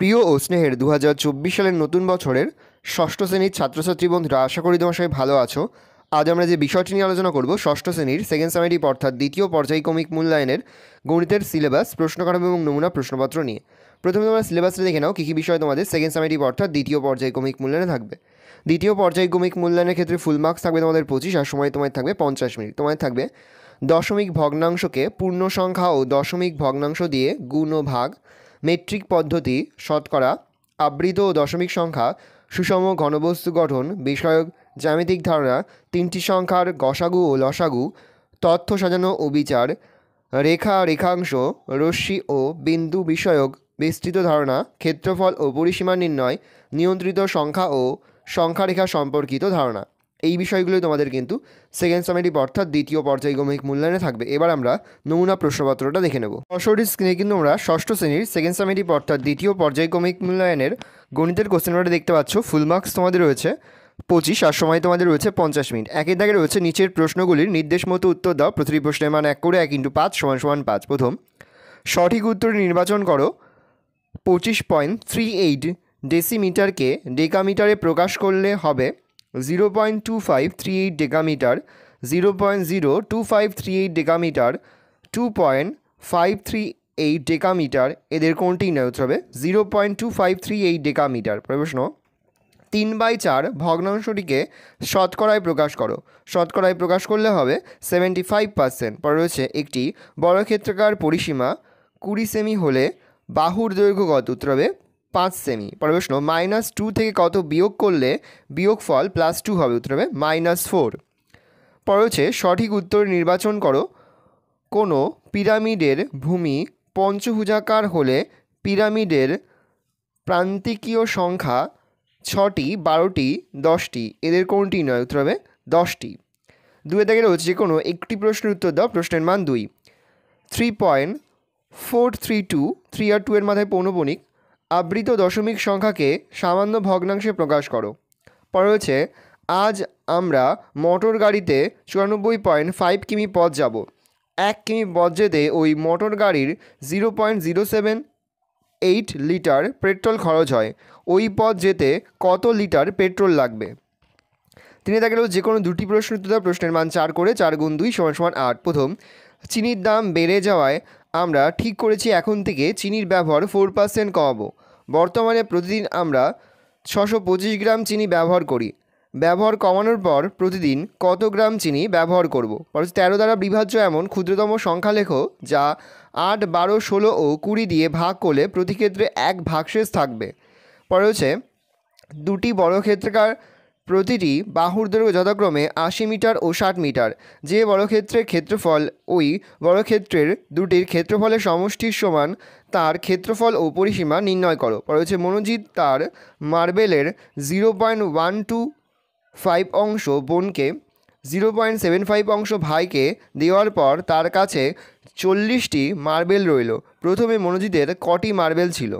প্রিয় ও স্নেহের 2024 সালের নতুন বছরের ষষ্ঠ শ্রেণীর ছাত্রছাত্রী বন্ধুরা, আশা করি তোমার সবাই ভালো আছো। আজ আমরা যে বিষয়টি নিয়ে আলোচনা করব, ষষ্ঠ শ্রেণীর সেকেন্ড সামেটিভ অর্থাৎ দ্বিতীয় পর্যায়ক্রমিক মূল্যায়নের গণিতের সিলেবাস, প্রশ্নকাঠামো এবং নমুনা প্রশ্নপত্র নিয়ে। প্রথমে তোমরা সিলেবাসটা দেখে নাও কী কী বিষয় তোমাদের সেকেন্ড সামেটিভ অর্থাৎ দ্বিতীয় পর্যায়ক্রমিক মূল্যায়নে থাকবে। দ্বিতীয় পর্যায়ক্রমিক মূল্যায়নের ক্ষেত্রে ফুল মার্কস থাকবে তোমাদের 25, আর সময় তোমার থাকবে 50 মিনিট। তোমার থাকবে দশমিক ভগ্নাংশকে পূর্ণ সংখ্যা ও দশমিক ভগ্নাংশ দিয়ে গুণ ও ভাগ, মেট্রিক পদ্ধতি, শতকরা, আবৃত ও দশমিক সংখ্যা, সুষম ঘনবস্তু গঠন বিষয়ক জ্যামিতিক ধারণা, তিনটি সংখ্যার গসাগু ও লসাগু, তথ্য সাজানো ও বিচার, রেখা রেখাংশ, রশ্মি ও বিন্দু বিষয়ক বিস্তৃত ধারণা, ক্ষেত্রফল ও পরিসীমা নির্ণয়, নিয়ন্ত্রিত সংখ্যা ও সংখ্যারেখা সম্পর্কিত ধারণা। এই বিষয়গুলো তোমাদের কিন্তু সেকেন্ড সামেটিভ অর্থাৎ দ্বিতীয় পর্যায়ক্রমিক মূল্যায়নে থাকবে। এবার আমরা নমুনা প্রশ্নপত্রটা দেখে নেব। সরাসরি স্ক্রিনে কিন্তু আমরা ষষ্ঠ শ্রেণীর সেকেন্ড সামেটিভ অর্থাৎ দ্বিতীয় পর্যায়ক্রমিক মূল্যায়নের গণিতের কোশ্চেন পেপারটা দেখতে পাচ্ছ। ফুল মার্কস তোমাদের রয়েছে 25, আর সময় তোমাদের রয়েছে 50 মিনিট। একের দাগে রয়েছে নিচের প্রশ্নগুলির নির্দেশ মতো উত্তর দাও। প্রতিটি প্রশ্নের মান 1 করে 1 × 5 = 5। প্রথম, সঠিক উত্তর নির্বাচন করো। 25.38 ডেসিমিটারকে ডেকামিটারে প্রকাশ করলে হবে 0.2538 ডেকামিটার, 0.02538 ডেকামিটার, 2.538 ডেকামিটার। এদের কোনটি নেওয়া হবে? 0.2538 ডেকামিটার। প্রশ্ন, 3/4 ভগ্নাংশটিকে শতকরায় প্রকাশ করো। শতকরায় প্রকাশ করলে হবে 75%। পরে রয়েছে একটি বর্গক্ষেত্রাকার পরিসীমা 20 সেমি হলে বাহুর দৈর্ঘ্য কত? উত্তর হবে 5 সেমি। পরের প্রশ্ন, -2 থেকে কত বিয়োগ করলে বিয়োগফল +2 হবে? উত্তর হবে -4। পরে হচ্ছে সঠিক উত্তর নির্বাচন করো। কোনো পিরামিডের ভূমি পঞ্চভুজাকার হলে পিরামিডের প্রান্তিকীয় সংখ্যা 6টি, 12টি, 10টি। এদের কোনটি নয়? উত্তর হবে 10টি। 2 থেকে রয়েছে যে কোনো একটি প্রশ্নের উত্তর দাও। প্রশ্নের মান 2। 3.432 3 আর 2 এর মাথায় পৌনঃপুনিক আবৃত দশমিক সংখ্যাকে সামান্য ভগ্নাংশে প্রকাশ করো। পরে রয়েছে আজ আমরা মোটর গাড়িতে 94.5 কিমি পথ যাব। 1 কিমি পথ যেতে ওই মোটর গাড়ির 0.078 লিটার পেট্রোল খরচ হয়। ওই পথ যেতে কত লিটার পেট্রোল লাগবে? 3 থেকে যে কোনো দুটি প্রশ্ন উত্তর দাও। প্রশ্নের মান 4 করে 4 × 2 = 8। প্রথম, চিনির দাম বেড়ে যাওয়ায় আমরা ঠিক করেছি এখন থেকে চিনির ব্যবহার 4% কমাবো। বর্তমানে প্রতিদিন আমরা 625 গ্রাম চিনি ব্যবহার করি। ব্যবহার কমানোর পর প্রতিদিন কত গ্রাম চিনি ব্যবহার করব? 13 দ্বারা বিভাজ্য এমন ক্ষুদ্রতম সংখ্যা লেখো যা 8, 12, 16 ও 20 দিয়ে ভাগ করলে প্রতি ক্ষেত্রে 1 ভাগশেষ থাকবে। পরে হচ্ছে দুটি বর্গক্ষেত্রাকার প্রতিটি বাহুর দৈর্ঘ্য যথাক্রমে 80 মিটার ও 60 মিটার। যে বর্গক্ষেত্রের ক্ষেত্রফল ওই বর্গক্ষেত্রের দুটির ক্ষেত্রফলের সমষ্টির সমান, তার ক্ষেত্রফল ও পরিসীমা নির্ণয় করো। পরে হচ্ছে মনোজিৎ তার মার্বেলের 0.125 অংশ বোনকে, 0.75 অংশ ভাইকে দেওয়ার পর তার কাছে 40টি মার্বেল রইল। প্রথমে মনোজিতের কটি মার্বেল ছিল?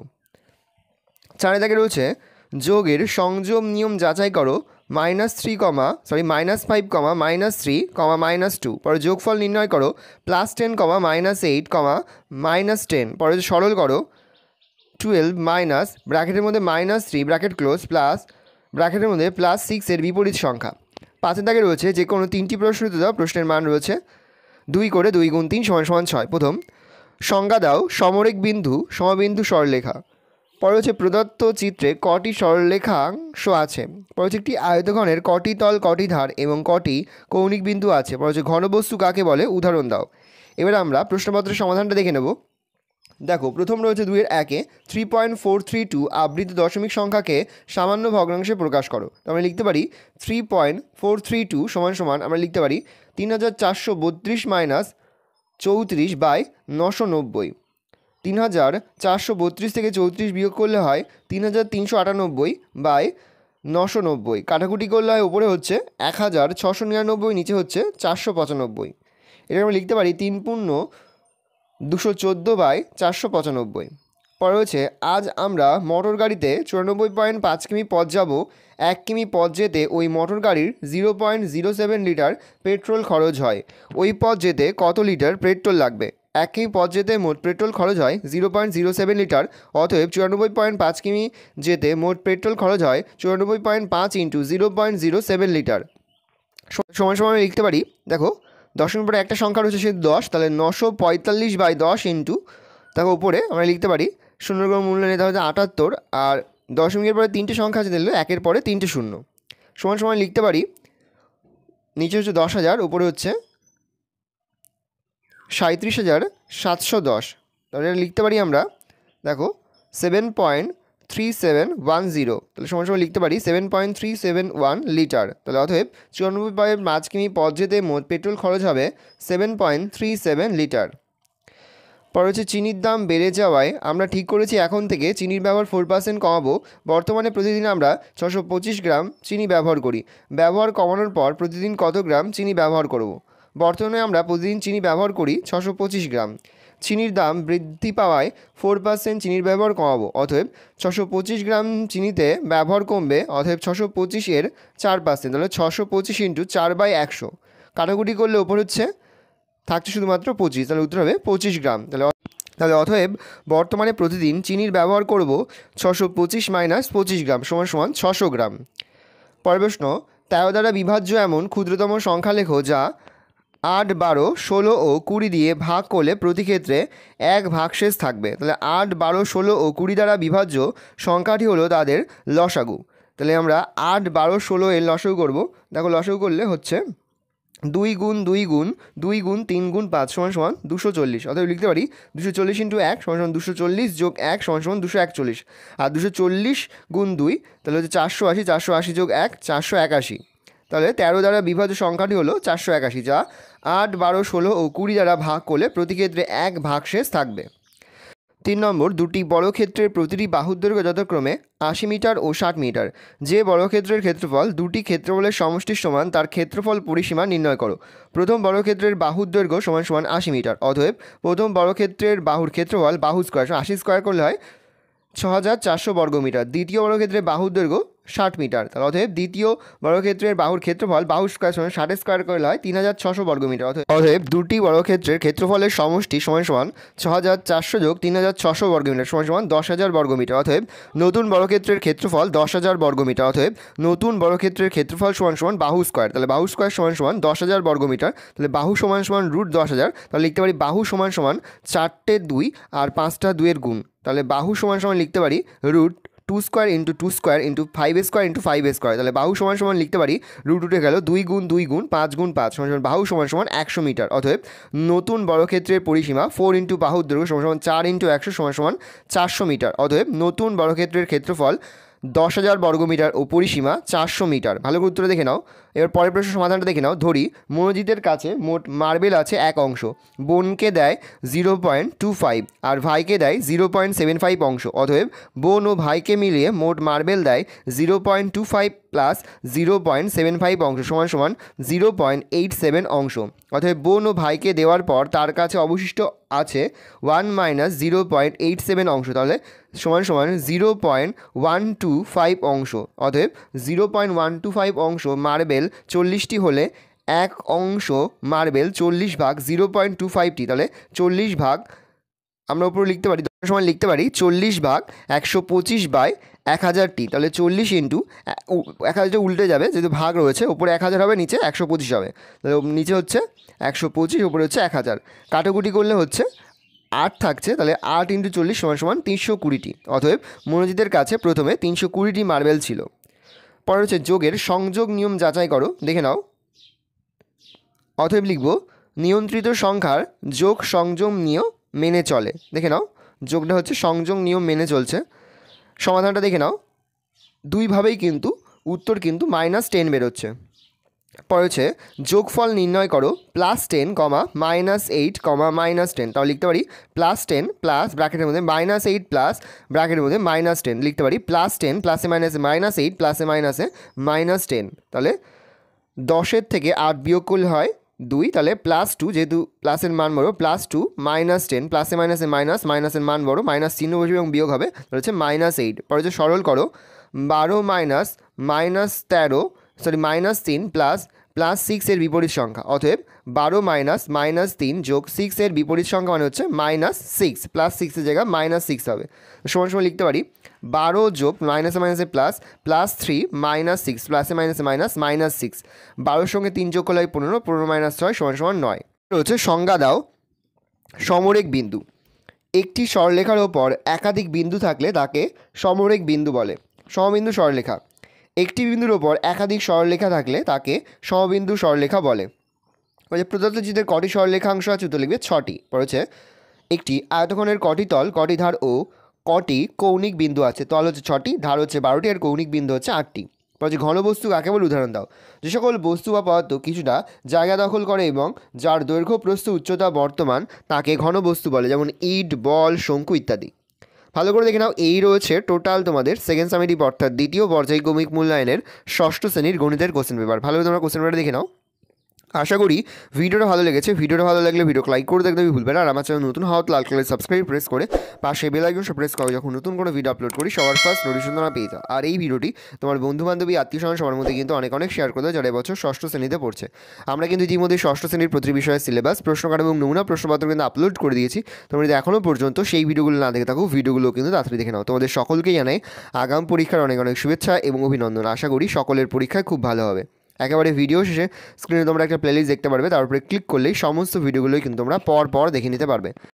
4 থেকে রয়েছে যোগের সংযোগ নিয়ম যাচাই করো। -5, -3, -2। পরে যোগফল নির্ণয় করো। +10, -8, -10। পরে সরল করো। 12 মাইনাস ব্র্যাকেটের মধ্যে -3 ব্র্যাকেট ক্লোজ প্লাস ব্র্যাকেটের মধ্যে +6 এর বিপরীত সংখ্যা। 5 দাগে রয়েছে যে কোনো 3টি প্রশ্ন উত্তর দাও। প্রশ্নের মান রয়েছে 2 করে 2 × 3 = 6। প্রথম, সংজ্ঞা দাও সমরেখ বিন্দু সমবিন্দু সরলরেখা। পরে হচ্ছে প্রদত্ত চিত্রে কটি সরলরেখাংশ আছে? পরে হচ্ছে একটি আয়তঘনের কটি তল, কটি ধার এবং কটি কৌণিক বিন্দু আছে? পরে হচ্ছে ঘনবস্তু কাকে বলে? উদাহরণ দাও। এবার আমরা প্রশ্নপত্রের সমাধানটা দেখে নেব। দেখো, প্রথম রয়েছে 2 এর 1-এ 3.432 আবৃত দশমিক সংখ্যাকে সামান্য ভগ্নাংশে প্রকাশ করো। তো আমরা লিখতে পারি 3.432 = আমরা লিখতে পারি 3432 - 34/990। 3432 থেকে 34 বিয়োগ করলে হয় 3398/990। কাটাকুটি করলে হয় উপরে হচ্ছে 1699, নিচে হচ্ছে 495। এটা আমরা লিখতে পারি 3 × 214/495। পরে হচ্ছে আজ আমরা মোটর গাড়িতে 94.5 কিমি পথ যাব। 1 কিমি পথ যেতে ওই মোটর গাড়ির 0.07 লিটার পেট্রোল খরচ হয়। ওই পথ যেতে কত লিটার পেট্রোল লাগবে? 1 কিমি পথ যেতে মোট পেট্রোল খরচ হয় 0.07 লিটার, অতএব 94.5 কিমি যেতে মোট পেট্রোল খরচ হয় 94.5 ইন্টু 0.07 লিটার সমান সমান লিখতে পারি। দেখো দশমিক পরে একটা সংখ্যা রয়েছে, সে 10, তাহলে 945/10 ইন্টু, দেখো উপরে আমরা লিখতে পারি শূন্যর মূল্য নিতে হবে 78, আর দশমিকের পরে 3টে সংখ্যা আছে দিলে 1-এর পরে 3টে শূন্য, সমান সমান লিখতে পারি নিচে হচ্ছে 10,000, উপরে হচ্ছে 37,710, তাহলে লিখতে পারি আমরা দেখো 7.3710, তাহলে সমান সমান লিখতে পারি 7.371 লিটার। তাহলে অতএব 94.5 কিমি পথ যেতে মোট পেট্রোল খরচ হবে 7.37 লিটার। পরে হচ্ছে চিনির দাম বেড়ে যাওয়ায় আমরা ঠিক করেছি এখন থেকে চিনির ব্যবহার 4% কমাবো। বর্তমানে প্রতিদিন আমরা 625 গ্রাম চিনি ব্যবহার করি। ব্যবহার কমানোর পর প্রতিদিন কত গ্রাম চিনি ব্যবহার করব? বর্তমানে আমরা প্রতিদিন চিনি ব্যবহার করি 625 গ্রাম। চিনির দাম বৃদ্ধি পাওয়ায় 4% চিনির ব্যবহার কমাবো, অতএব 625 গ্রাম চিনিতে ব্যবহার কমবে, অতএব 625-এর 4%, তাহলে 625 ইন্টু 4/100, কাটাকুটি করলে ওপর হচ্ছে থাকছে শুধুমাত্র 25, তাহলে উত্তর হবে 25 গ্রাম। তাহলে অতএব বর্তমানে প্রতিদিন চিনির ব্যবহার করব 625 - 25 গ্রাম সমান সমান 600 গ্রাম। পরের প্রশ্ন, 13 দ্বারা বিভাজ্য এমন ক্ষুদ্রতম সংখ্যা লেখো যা 8, 12, 16 ও 20 দিয়ে ভাগ করলে প্রতি ক্ষেত্রে 1 ভাগশেষ থাকবে। তাহলে 8, 12, 16 ও 20 দ্বারা বিভাজ্য সংখ্যাটি হলো তাদের লসাগু। তাহলে আমরা 8, 12, 16 এর লসাগু করব। দেখো লসাগু করলে হচ্ছে 2 গুণ 2 গুণ 2 গুণ 3 গুণ 5 সমান সমান 240, অতএব লিখতে পারি 240 ইন্টু 1 সমান সমান 240 যোগ 1 সমান সমান 241, আর 240 গুণ 2 তাহলে হচ্ছে 480, 480 যোগ 1 481, তাহলে 13 দ্বারা বিভাজ্য সংখ্যাটি হলো 481, যা 8, 12, 16 ও 20 দ্বারা ভাগ করলে প্রতি ক্ষেত্রে 1 ভাগশেষ থাকবে। 3 নম্বর, দুটি বর্গক্ষেত্রের প্রতিটি বাহুর দৈর্ঘ্য যথাক্রমে 80 মিটার ও 60 মিটার। যে বর্গক্ষেত্রের ক্ষেত্রফল দুটি ক্ষেত্রফলের সমষ্টির সমান তার ক্ষেত্রফল পরিসীমা নির্ণয় করো। প্রথম বর্গক্ষেত্রের বাহুর দৈর্ঘ্য সমান সমান 80 মিটার, অতএব প্রথম বর্গক্ষেত্রের বাহুর ক্ষেত্রফল বাহু স্কোয়ার 80 স্কোয়ার করলে হয় 6400 বর্গমিটার। দ্বিতীয় বর্গক্ষেত্রের বাহুর দৈর্ঘ্য 60 মিটার, তাহলে অতএব দ্বিতীয় বর্গক্ষেত্রের বাহুর ক্ষেত্রফল বাহু স্কোয়ার সমান 60 স্কোয়ার করলে হয় 3600 বর্গমিটার। অতএব দুটি বর্গক্ষেত্রের ক্ষেত্রফলের সমষ্টি সমান সমান 6400 যোগ 3600 বর্গমিটার সমান সমান 10,000 বর্গমিটার। অতএব নতুন বর্গক্ষেত্রের ক্ষেত্রফল 10,000 বর্গমিটার। অতএব নতুন বর্গক্ষেত্রের ক্ষেত্রফল সমান সমান বাহু স্কোয়ার, তাহলে বাহু স্কোয়ার সমান সমান 10,000 বর্গমিটার, তাহলে বাহু সমান সমান √10,000, তাহলে লিখতে পারি বাহু সমান সমান 4টে 2 আর 5টা 2-এর গুণ, তাহলে বাহু সমান সমান লিখতে পারি √2 square into 2 square into 5 square into 5 square, তাহলে বাহু সমান সমান লিখতে পারি √2 গেল 2 গুণ 2 গুণ 5 গুণ 5 সমান সমান বাহু সমান সমান 100 মিটার। অতএব নতুন বর্গক্ষেত্রের পরিসীমা 4 ইন্টু বাহুর দৈর্ঘ্য সমান সমান 4 ইন্টু 100 সমান সমান 400 মিটার। অতএব নতুন বর্গক্ষেত্রের ক্ষেত্রফল 10,000 বর্গমিটার ও পরিসীমা 400 মিটার। ভালো করে উত্তর দেখে নাও। এবার পরের প্রশ্ন সমাধানটা দেখে নাও। ধরি মনোজিতের কাছে মোট মার্বেল আছে 1 অংশ, বোনকে দেয় 0.25 আর ভাইকে দেয় 0.75 অংশ। অতএব বোন ও ভাইকে মিলিয়ে মোট মার্বেল দেয় 0.25 প্লাস 0.75 অংশ সমান সমান 0.87 অংশ। অতএব বোন ও ভাইকে দেওয়ার পর তার কাছে অবশিষ্ট আছে 1 - 0.87 অংশ, তাহলে সমান সমান 0.125 অংশ। অতএব 0.125 অংশ মার্বেল 40টি হলে 1 অংশ মার্বেল 40 ভাগ 0.25টি, তাহলে 40 ভাগ আমরা উপরে লিখতে পারি সমান লিখতে পারি 40 ভাগ 125/1000টি, তাহলে 40 ইন্টু 1000 উল্টে যাবে যেহেতু ভাগ রয়েছে, উপরে 1000 হবে নিচে 125 হবে, তাহলে নিচে হচ্ছে 125 উপরে হচ্ছে 1000, কাটাকুটি করলে হচ্ছে 8 থাকছে, তাহলে 8 ইন্টু 40 সমান সমান 320টি। অতএব মনোজিতের কাছে প্রথমে 320টি মার্বেল ছিল। পরে হচ্ছে যোগের সংযোগ নিয়ম যাচাই করো, দেখে নাও। অতএব লিখব নিয়ন্ত্রিত সংখ্যার যোগ সংযোগ নিয়ম মেনে চলে। দেখে নাও যোগটা হচ্ছে সংযোগ নিয়ম মেনে চলছে। সমাধানটা দেখে নাও, দুইভাবেই কিন্তু উত্তর কিন্তু -10 বেরোচ্ছে। পরে হচ্ছে যোগফল নির্ণয় করো +10, -8, -10, তাও লিখতে পারি +10 প্লাস ব্র্যাকেটের মধ্যে -8 প্লাস ব্র্যাকেটের মধ্যে -10 লিখতে পারি +10 প্লাসে মাইনাসে -8 প্লাসে মাইনাসে -10, তাহলে 10-এর থেকে 8 বিয়োগ করলে হয় 2, তাহলে +2 যেহেতু প্লাসের মান বড় +2 -10 প্লাসে মাইনাসে মাইনাসের মান বড় মাইনাস চিহ্ন বসবে এবং বিয়োগ হবে, তাহলে হচ্ছে -8। পরে হচ্ছে সরল করো 12 - -13 3 প্লাস প্লাস 6 এর বিপরীত সংখ্যা, অতএব 12 মাইনাস -3 যোগ 6 এর বিপরীত সংখ্যা মানে হচ্ছে -6, প্লাস 6 এর জায়গায় -6 হবে। সমান সমান লিখতে পারি 12 যোগ মাইনাসে মাইনাসে প্লাস, +3 -6, প্লাসে মাইনাসে মাইনাস -6, 12 সঙ্গে 3 যোগ করলে 15, 15 - 6 = 9। হচ্ছে সংজ্ঞা দাও সমরেখ বিন্দু। একটি সরলরেখার ওপর একাধিক বিন্দু থাকলে তাকে সমরেখ বিন্দু বলে। সমবিন্দু সরলরেখা, একটি বিন্দুর ওপর একাধিক সরলরেখা থাকলে তাকে সমবিন্দু সরলরেখা বলে। প্রদত্ত চিত্রের কটি সরলরেখাংশ আছে, উত্তর লিখবে 6টি। পড়েছে একটি আয়তক্ষণের কটি তল, কটি ধার ও কটি কৌণিক বিন্দু আছে। তল হচ্ছে 6টি, ধার হচ্ছে 12টি, আর কৌণিক বিন্দু হচ্ছে 8টি। বলছে ঘনবস্তু কাকে বলে, উদাহরণ দাও। যে সকল বস্তু বা পদার্থ কিছুটা জায়গা দখল করে এবং যার দৈর্ঘ্য প্রস্থ উচ্চতা বর্তমান তাকে ঘনবস্তু বলে, যেমন ইট, বল, শঙ্কু ইত্যাদি। ভালো করে দেখে নাও, এই রয়েছে টোটাল তোমাদের সেকেন্ড সামেটিভ অর্থাৎ দ্বিতীয় পর্যায়ক্রমিক মূল্যায়নের ষষ্ঠ শ্রেণীর গণিতের কোশ্চেন পেপার। ভালো করে তোমরা কোশ্চেন পেপারটা দেখে নাও। আশা করি ভিডিওটা ভালো লেগেছে। ভিডিওটা ভালো লাগলে ভিডিও লাইক করে দেখতে ভুলবে না। আর আমার চ্যানেল নতুন হওয়া লাল কালার সাবস্ক্রাইব প্রেস করে পাশে বেল আইকন প্রেস করো, যখন নতুন কোনো ভিডিও আপলোড করি সবার ফার্স্ট নোটিফিকেশন তোমরা পেয়ে যাও। আর এই ভিডিওটি তোমার বন্ধু বান্ধবী আত্মীয় স্বজন সবার মধ্যে কিন্তু অনেক অনেক শেয়ার করে দাও যারা এবছর ষষ্ঠ শ্রেণীতে পড়ছে। আমরা কিন্তু ইতিমধ্যে ষষ্ঠ শ্রেণীর প্রতিটি বিষয়ের সিলেবাস, প্রশ্নকার এবং নমুনা প্রশ্নপত্র কিন্তু আপলোড করে দিয়েছি। তোমরা যদি এখনও পর্যন্ত সেই ভিডিওগুলো না দেখে থাকো, ভিডিওগুলো কিন্তু তাড়াতাড়ি দেখে নাও। তোমাদের সকলকে জানাই আগাম পরীক্ষার অনেক অনেক শুভেচ্ছা এবং অভিনন্দন। আশা করি সকলের পরীক্ষায় খুব ভালো হবে। একেবারে ভিডিও শেষে স্ক্রিনে তোমরা একটা প্লেলিস্ট দেখতে পারবে, তারপরে ক্লিক করলেই সমস্ত ভিডিওগুলোই কিন্তু তোমরা পর পর দেখে নিতে পারবে।